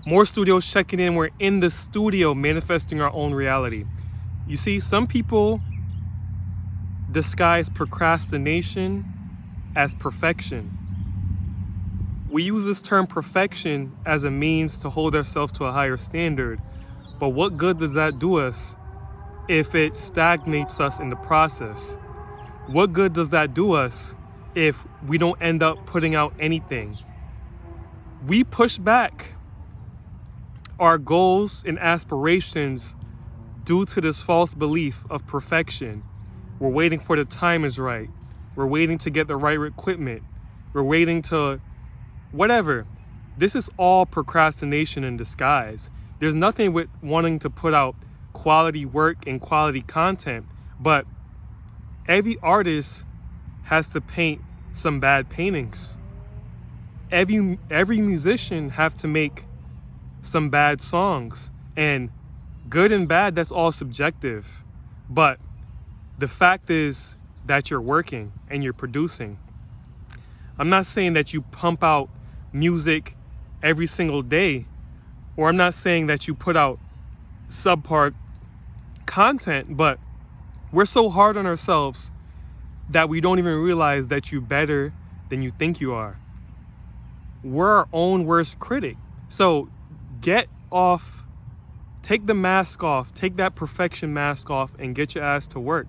More studios checking in. We're in the studio manifesting our own reality. You see, some people disguise procrastination as perfection. We use this term perfection as a means to hold ourselves to a higher standard. But what good does that do us if it stagnates us in the process? What good does that do us if we don't end up putting out anything? We push back our goals and aspirations due to this false belief of perfection. We're waiting for the time is right. We're waiting to get the right equipment. We're waiting to whatever. This is all procrastination in disguise. There's nothing with wanting to put out quality work and quality content, but every artist has to paint some bad paintings. Every musician have to make some bad songs, and good and bad, that's all subjective. But the fact is that you're working and you're producing. I'm not saying that you pump out music every single day, or I'm not saying that you put out subpar content, but we're so hard on ourselves that we don't even realize that you're better than you think you are. We're our own worst critic. So get off, take the mask off, take that perfection mask off and get your ass to work.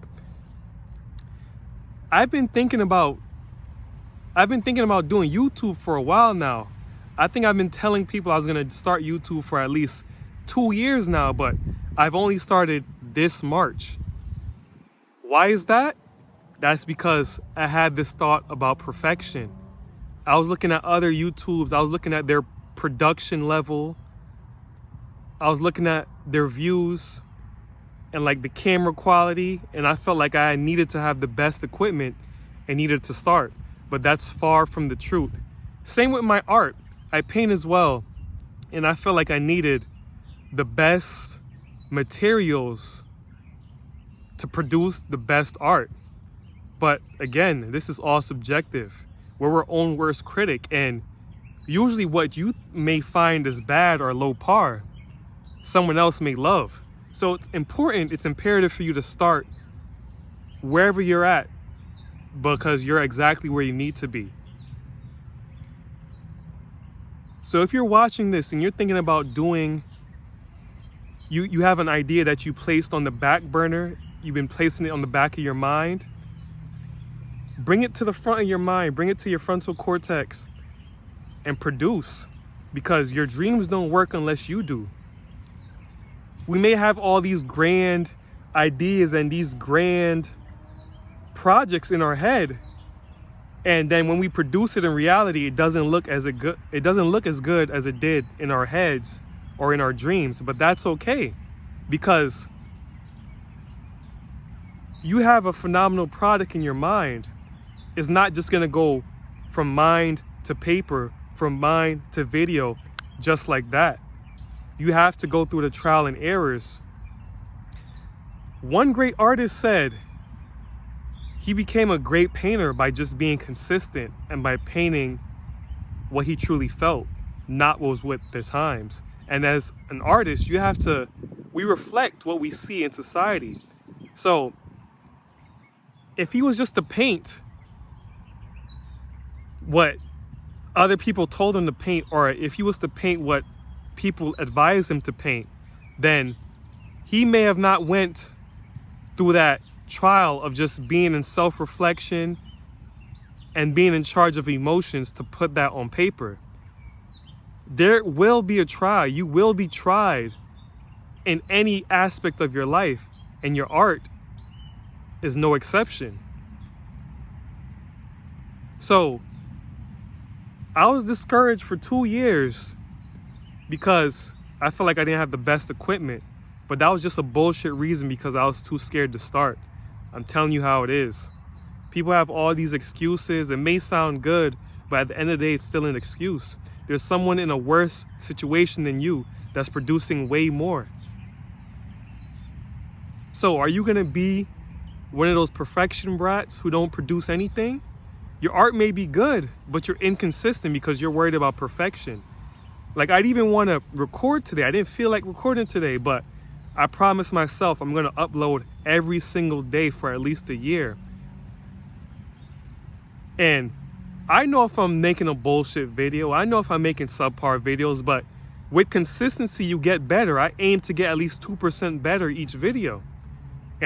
I've been thinking about doing YouTube for a while now. I think I've been telling people I was gonna start YouTube for at least 2 years now, but I've only started this March. Why is that? That's because I had this thought about perfection. I was looking at other YouTubes. I was looking at their production level. I was looking at their views and like the camera quality. And I felt like I needed to have the best equipment and needed to start. But that's far from the truth. Same with my art. I paint as well. And I felt like I needed the best materials to produce the best art. But again, this is all subjective. We're our own worst critic, and usually what you may find is bad or low par, someone else may love. So it's imperative for you to start wherever you're at, because you're exactly where you need to be. So if you're watching this and you're thinking about doing, you have an idea that you placed on the back burner, you've been placing it on the back of your mind, bring it to the front of your mind, bring it to your frontal cortex and produce, because your dreams don't work unless you do. We may have all these grand ideas and these grand projects in our head, and then when we produce it in reality, it doesn't look as good as it did in our heads or in our dreams. But that's okay, because you have a phenomenal product in your mind. It's not just gonna go from mind to paper, from mind to video, just like that. You have to go through the trial and errors. One great artist said he became a great painter by just being consistent and by painting what he truly felt, not what was with the times. And as an artist, we reflect what we see in society. So if he was just to paint what other people told him to paint, or if he was to paint what people advised him to paint, then he may have not went through that trial of just being in self-reflection and being in charge of emotions to put that on paper. There will be a trial. You will be tried in any aspect of your life, and your art is no exception. So I was discouraged for 2 years because I felt like I didn't have the best equipment, but that was just a bullshit reason, because I was too scared to start. I'm telling you how it is. People have all these excuses. It may sound good, but at the end of the day, it's still an excuse. There's someone in a worse situation than you that's producing way more. So are you gonna be one of those perfection brats who don't produce anything? Your art may be good, but you're inconsistent because you're worried about perfection. Like, I'd even want to record today. I didn't feel like recording today, but I promised myself I'm going to upload every single day for at least a year. And I know if I'm making a bullshit video, I know if I'm making subpar videos, but with consistency, you get better. I aim to get at least 2% better each video.